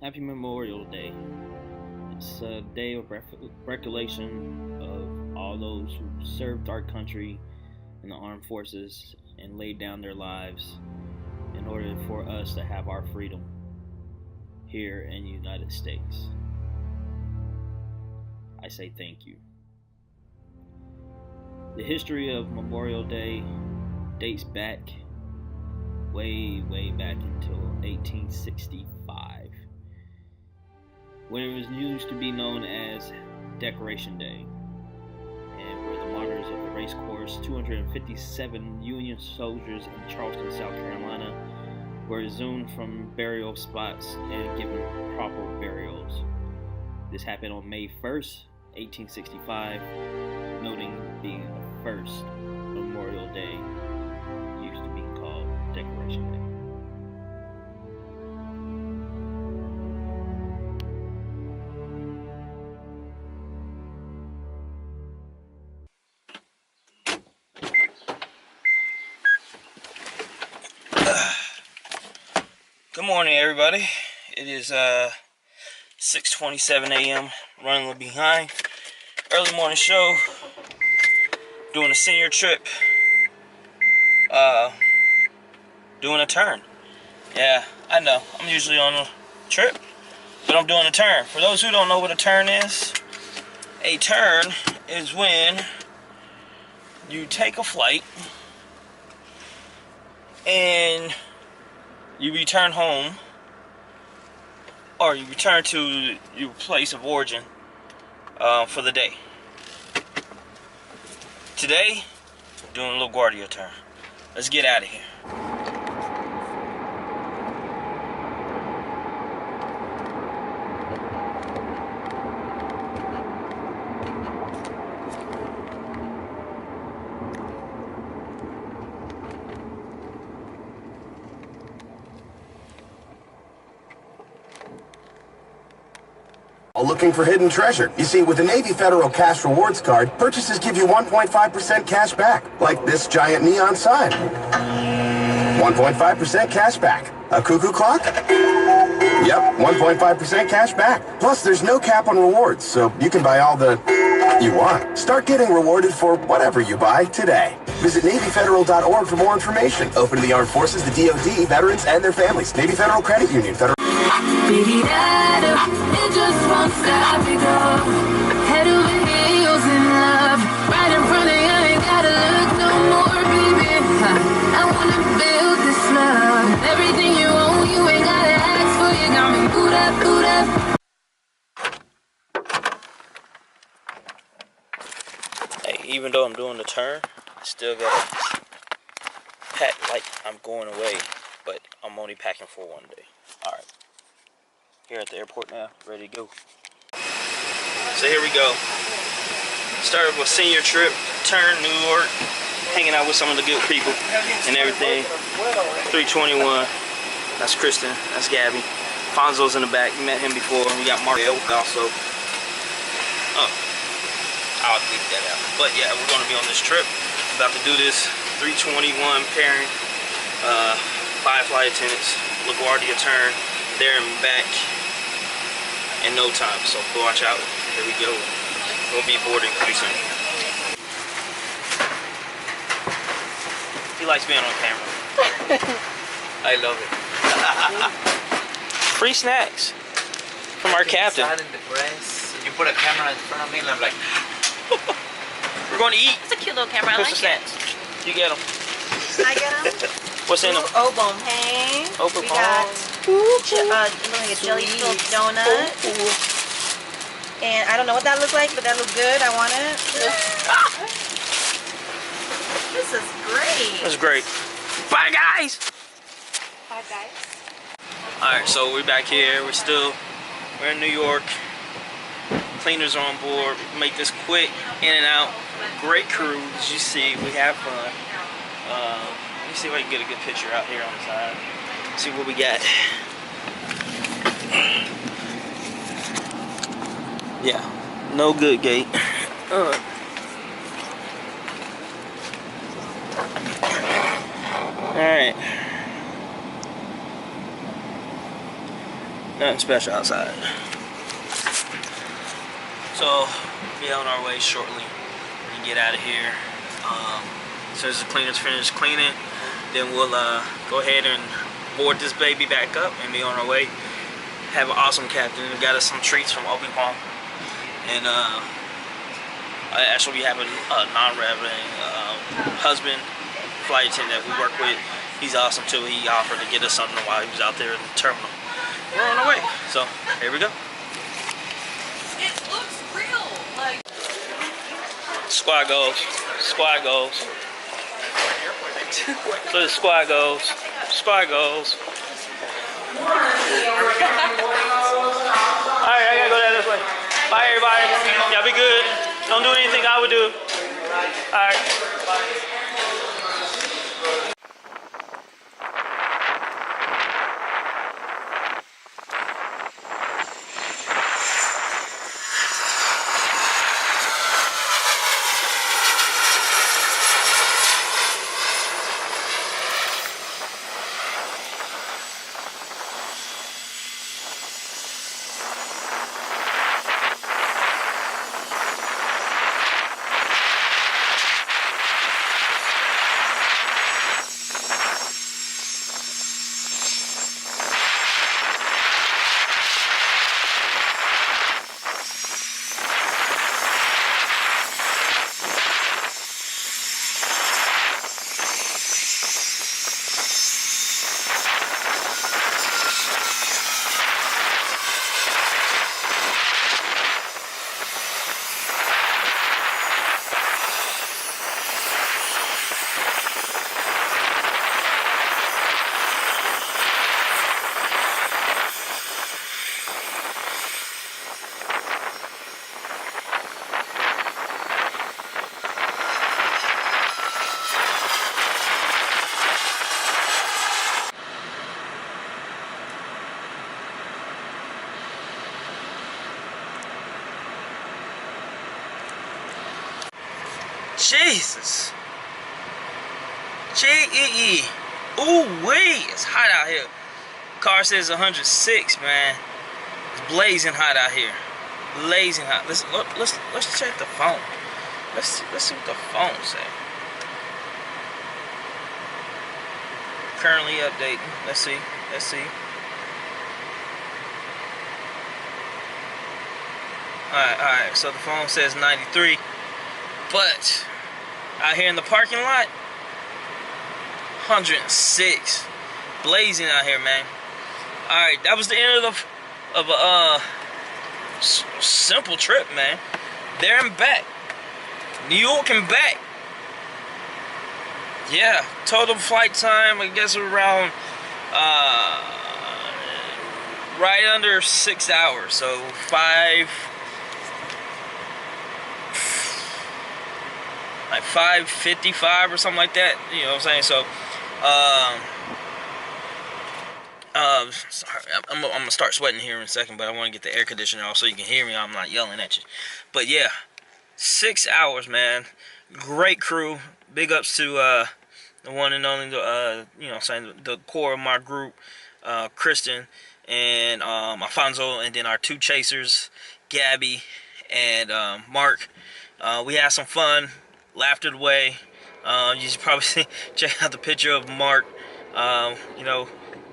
Happy Memorial Day. It's a day of recollection of all those who served our country in the armed forces and laid down their lives in order for us to have our freedom here in the United States. I say thank you. The history of Memorial Day dates back way back until 1865, when it was used to be known as Decoration Day, and where the martyrs of the race course, 257 Union soldiers in Charleston, South Carolina, were exhumed from burial spots and given proper burials. This happened on May 1st, 1865, noting being the first Memorial Day used to be called Decoration Day. Good morning, everybody. It is 6:27 a.m. running a little behind. Early morning show. Doing a senior trip. Doing a turn. Yeah, I know. I'm usually on a trip, but I'm doing a turn. For those who don't know what a turn is when you take a flight and you return home, or you return to your place of origin for the day. Today, doing a LaGuardia turn. Let's get out of here. Looking for hidden treasure? You see, with the Navy Federal Cash Rewards Card, purchases give you 1.5% cash back, like this giant neon sign. 1.5% cash back. A cuckoo clock? Yep, 1.5% cash back. Plus, there's no cap on rewards, so you can buy all the you want. Start getting rewarded for whatever you buy today. Visit NavyFederal.org for more information. Open to the Armed Forces, the DoD, veterans, and their families. Navy Federal Credit Union. Federal. It just won't stop me, go. Head over heels in love. Right in front of you, ain't gotta look no more, baby. I wanna build this love. Everything you own, you ain't gotta ask for. You got me boot up. Hey, even though I'm doing the turn, I still gotta pack like I'm going away, but I'm only packing for one day. Alright. Here at the airport now, ready to go. So here we go. Started with senior trip, turn New York, hanging out with some of the good people and everything. 321. That's Kristen. That's Gabby. Fonzo's in the back. You met him before. We got Mario also. Oh, I'll leave that out. But yeah, we're gonna be on this trip. About to do this 321 pairing. 5 flight attendants. LaGuardia turn. There and back in no time, so watch out. Here we go. We'll be boarding pretty soon. He likes being on camera. I love it. Free snacks from our captain. In the press. You put a camera in front of me and I'm like, We're going to eat. It's a cute little camera. I like snacks. You get them. I get them. What's in them? Oh, bon pain. We got like a jelly filled donut. And I don't know what that looks like, but that looks good. I want it. This is great. That's great. Bye, guys. Bye, guys. Alright, so we're back here. We're in New York. Cleaners are on board. Make this quick, in and out. Great crew, as you see. We have fun. Let me see if I can get a good picture out here on the side. See what we got. Yeah, no good gate. Alright. Nothing special outside. So, be on our way shortly. We can get out of here. As soon as the cleaners finish cleaning, then we'll go ahead and board this baby back up and be on our way. Have an awesome captain. We got us some treats from Opie Palm. And I actually have a non-revenue husband, flight attendant that we work with. He's awesome too. He offered to get us something while he was out there in the terminal. We're on our way. So, here we go. It looks real. Like Squad goes. Squad goes. So the squad goes. Squad goes. Alright, I gotta go down this way. Bye everybody. Y'all be good. Don't do anything I would do. Alright. Jesus. G-E-E. Ooh-wee. It's hot out here. Car says 106, man. It's blazing hot out here. Blazing hot. Let's check the phone. Let's see what the phone says. Currently updating. Let's see. Let's see. Alright. So the phone says 93. But out here in the parking lot, 106. Blazing out here, man. Alright, that was the end of a simple trip, man. There and back. New York and back. Yeah, total flight time, I guess around right under 6 hours. So 5:55 or something like that. You know what I'm saying? So sorry, I'm gonna start sweating here in a second, but I want to get the air conditioner off so you can hear me. I'm not yelling at you. But yeah, 6 hours, man. Great crew. Big ups to the one and only, you know what I'm saying, the core of my group, Kristen and Alfonso, and then our two chasers, Gabby and Mark. We had some fun, laughed it away. You should probably check out the picture of Mark, you know,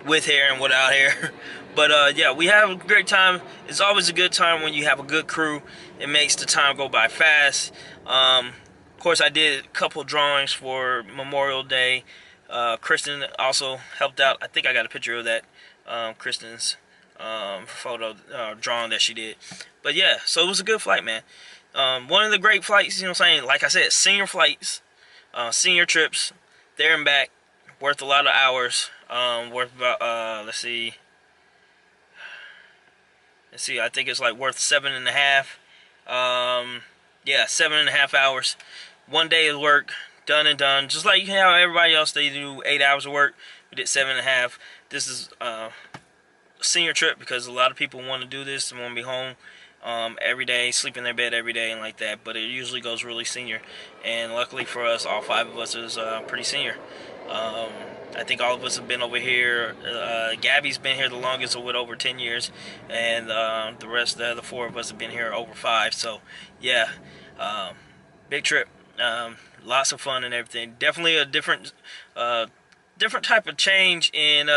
with hair and without hair. But yeah, we have a great time. It's always a good time when you have a good crew. It makes the time go by fast. Of course, I did a couple drawings for Memorial Day. Kristen also helped out. I think I got a picture of that, Kristen's photo drawing that she did. But yeah, so it was a good flight, man. One of the great flights, you know what I'm saying? Like I said, senior flights, senior trips, there and back, worth a lot of hours. Worth about, let's see, I think it's like worth 7.5. Yeah, 7.5 hours. 1 day of work, done and done. Just like you can have everybody else, they do 8 hours of work. We did 7.5. This is a senior trip because a lot of people want to do this and want to be home every day, sleep in their bed every day and like that. But it usually goes really senior. And luckily for us, all 5 of us is pretty senior. I think all of us have been over here. Gabby's been here the longest, with over 10 years, and the rest of the other 4 of us have been here over 5. So, yeah, big trip. Lots of fun and everything. Definitely a different type of change in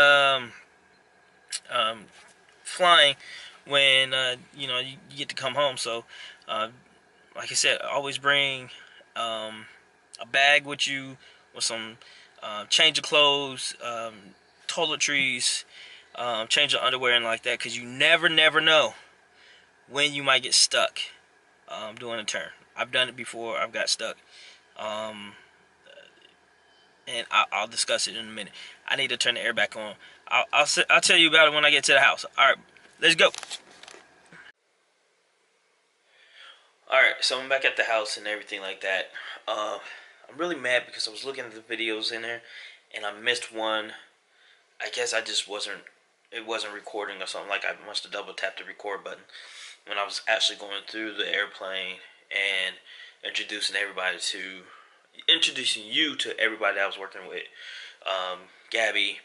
flying when you get to come home. So, like I said, always bring a bag with you with some change of clothes, toiletries, change of underwear, and like that, because you never know when you might get stuck doing a turn. I've done it before. I've got stuck, and I'll discuss it in a minute. I need to turn the air back on. I'll tell you about it when I get to the house. All right, let's go. All right, so I'm back at the house and everything like that. I'm really mad because I was looking at the videos in there, and I missed one. I guess I just it wasn't recording or something. Like, I must have double tapped the record button when I was actually going through the airplane and introducing you to everybody that I was working with. Gabby,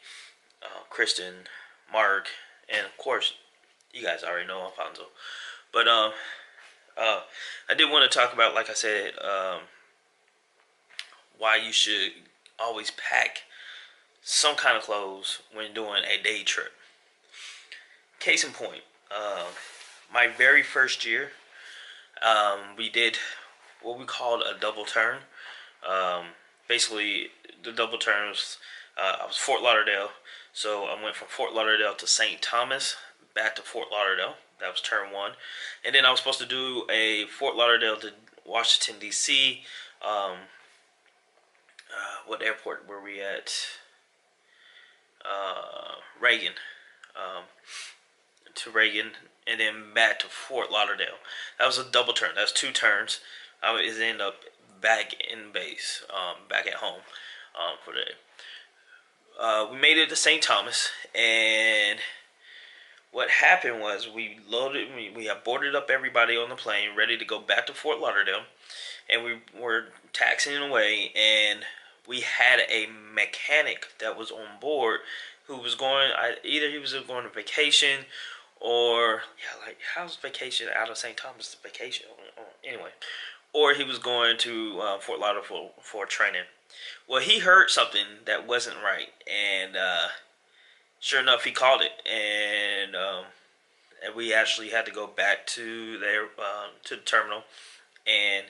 Kristen, Mark, and of course, you guys already know Alfonso. But I did want to talk about, like I said, why you should always pack some kind of clothes when doing a day trip. Case in point, my very first year, we did what we called a double turn. Basically, the double turn was, I was Fort Lauderdale, so I went from Fort Lauderdale to St. Thomas, back to Fort Lauderdale. That was turn 1. And then I was supposed to do a Fort Lauderdale to Washington, D.C. What airport were we at? Reagan. To Reagan, and then back to Fort Lauderdale. That was a double turn. That was 2 turns. I would end up back in base, back at home for the day. We made it to St. Thomas, and what happened was we had boarded up everybody on the plane, ready to go back to Fort Lauderdale, and we were taxiing away, and we had a mechanic that was on board who was going, either he was going on vacation, or, yeah, like, how's vacation out of St. Thomas vacation? Anyway, or he was going to Fort Lauderdale for training. Well, he heard something that wasn't right, and sure enough, he called it, and we actually had to go back to the terminal, and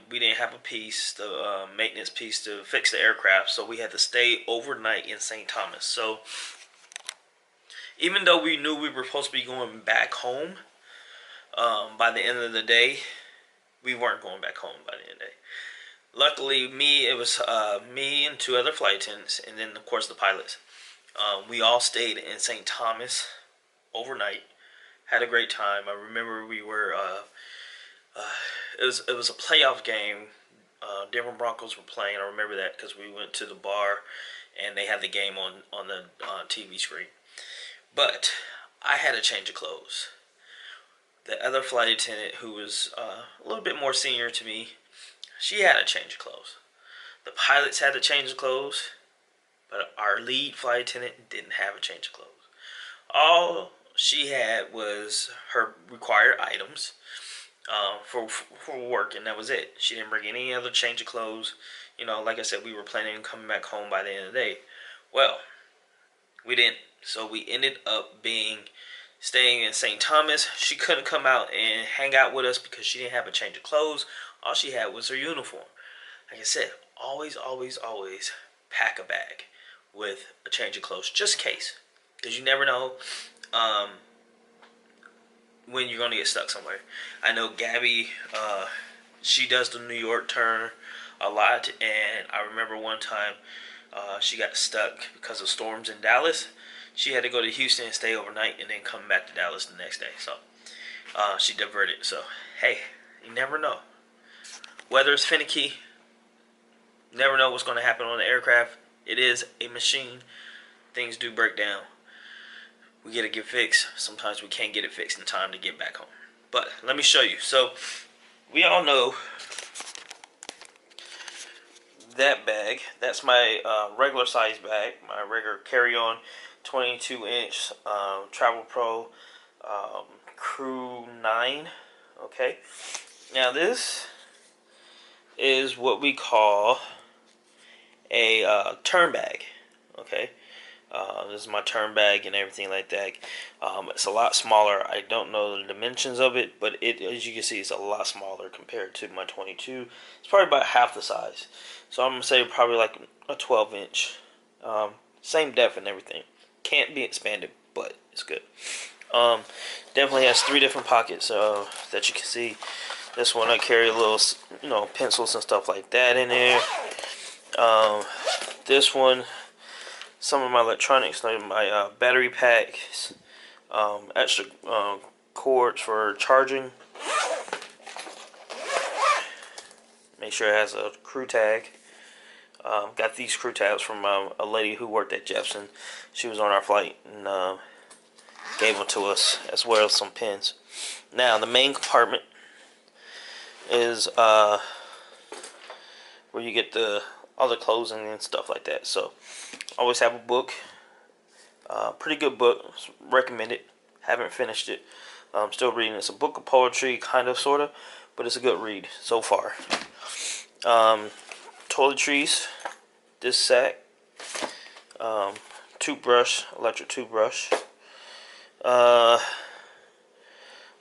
we didn't have a piece, the maintenance piece to fix the aircraft, so we had to stay overnight in St. Thomas. So even though we knew we were supposed to be going back home by the end of the day, we weren't going back home by the end of the day. Luckily, it was me and 2 other flight attendants, and then of course the pilots. We all stayed in St. Thomas overnight, had a great time. I remember we were it was a playoff game. Denver Broncos were playing. I remember that because we went to the bar and they had the game on the TV screen. But I had a change of clothes. The other flight attendant, who was a little bit more senior to me, she had a change of clothes. The pilots had to change of clothes, but our lead flight attendant didn't have a change of clothes. All she had was her required items for work, and that was it. She didn't bring any other change of clothes. Like I said, we were planning on coming back home by the end of the day. Well, we didn't. So we ended up staying in St. Thomas. She couldn't come out and hang out with us because she didn't have a change of clothes. All she had was her uniform. Like I said, always pack a bag with a change of clothes, just in case, because you never know when you're going to get stuck somewhere. I know Gabby, she does the New York turn a lot, and I remember one time she got stuck because of storms in Dallas. She had to go to Houston and stay overnight and then come back to Dallas the next day. So she diverted. So, hey, you never know. Weather is finicky. You never know what's going to happen on the aircraft. It is a machine. Things do break down. We get it get fixed. Sometimes we can't get it fixed in time to get back home. But let me show you. So we all know that bag. That's my regular size bag, my regular carry-on 22-inch Travel Pro Crew 9. Okay, now this is what we call a turn bag. Okay, this is my turn bag and everything like that. It's a lot smaller. I don't know the dimensions of it, but as you can see, it's a lot smaller compared to my 22. It's probably about half the size. So I'm gonna say probably like a 12-inch. Same depth and everything. Can't be expanded, but it's good. Definitely has 3 different pockets that you can see. This one I carry a little, pencils and stuff like that in there. This one, some of my electronics, like my battery packs, extra cords for charging. Make sure it has a crew tag. Got these crew tags from a lady who worked at Jefferson. She was on our flight and gave them to us, as well as some pins. Now the main compartment is where you get the other clothing and stuff like that. So always have a book. Pretty good book. Recommend it. Haven't finished it. I'm still reading. It's a book of poetry, kind of, sort of, but it's a good read so far. Toiletries. This sack. Toothbrush, electric toothbrush.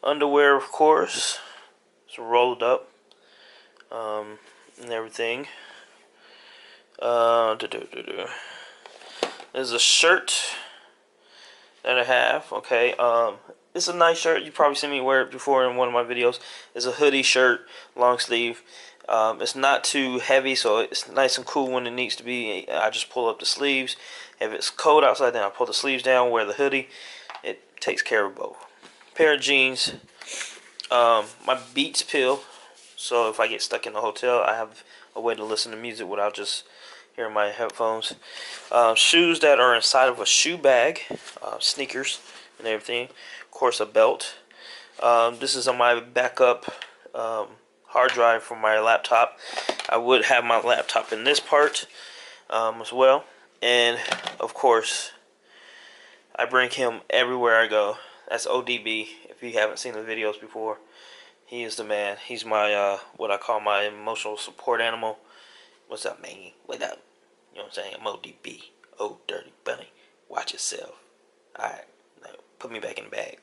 Underwear, of course. It's rolled up. And everything. There's a shirt that I have. Okay, it's a nice shirt. You probably seen me wear it before in one of my videos. It's a hoodie shirt, long sleeve. It's not too heavy, so it's nice and cool when it needs to be. I just pull up the sleeves. If it's cold outside, then I pull the sleeves down, wear the hoodie. It takes care of both. Pair of jeans. My Beats pill. So if I get stuck in the hotel, I have a way to listen to music without just hearing my headphones. Shoes that are inside of a shoe bag. Sneakers and everything. Of course, a belt. This is on my backup hard drive for my laptop. I would have my laptop in this part as well. And of course, I bring him everywhere I go. That's ODB. If you haven't seen the videos before, he is the man. He's my what I call my emotional support animal. What's up, man? What up? You know what I'm saying? I'm ODB. Oh, dirty bunny. Watch yourself. Alright. Now put me back in the bag.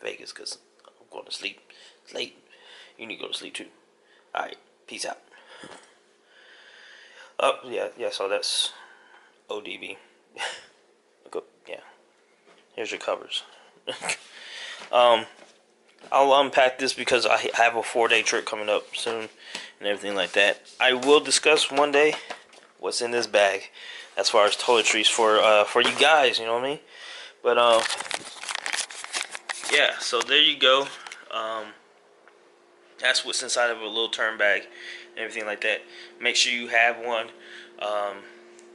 Vegas, because I'm going to sleep. It's late. You need to go to sleep too. Alright. Peace out. Oh, yeah, so that's ODB. Yeah. Here's your covers. I'll unpack this because I have a 4-day trip coming up soon and everything like that. I will discuss one day what's in this bag as far as toiletries for you guys, you know what I mean? But yeah, so there you go. That's what's inside of a little turn bag and everything like that. Make sure you have one.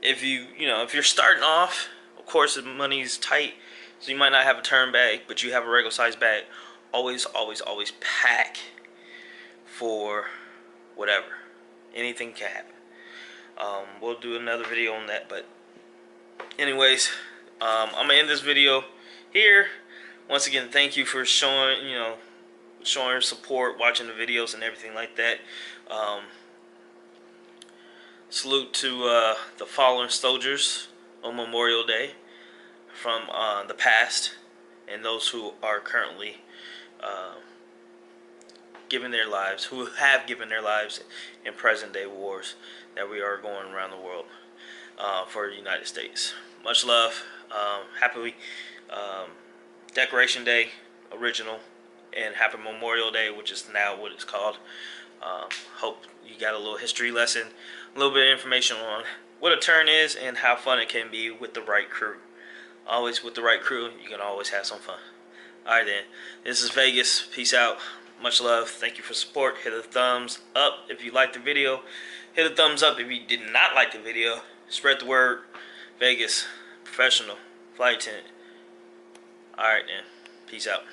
If if you're starting off, of course the money's tight, so you might not have a turn bag, but you have a regular size bag. Always pack for whatever. Anything can happen. We'll do another video on that, but anyways, I'm gonna end this video here. Once again, thank you for showing support, watching the videos and everything like that. Salute to the fallen soldiers on Memorial Day from the past, and those who are currently giving their lives, who have given their lives in present day wars that we are going around the world for the United States. Much love. Happy Decoration Day, original, and happy Memorial Day, which is now what it's called. Hope you got a little history lesson, a little bit of information on what a turn is and how fun it can be with the right crew. Always with the right crew, you can always have some fun. Alright then, this is Vegas. Peace out. Much love. Thank you for support. Hit a thumbs up if you liked the video. Hit a thumbs up if you did not like the video. Spread the word. Vegas, professional, flight attendant. Alright then, peace out.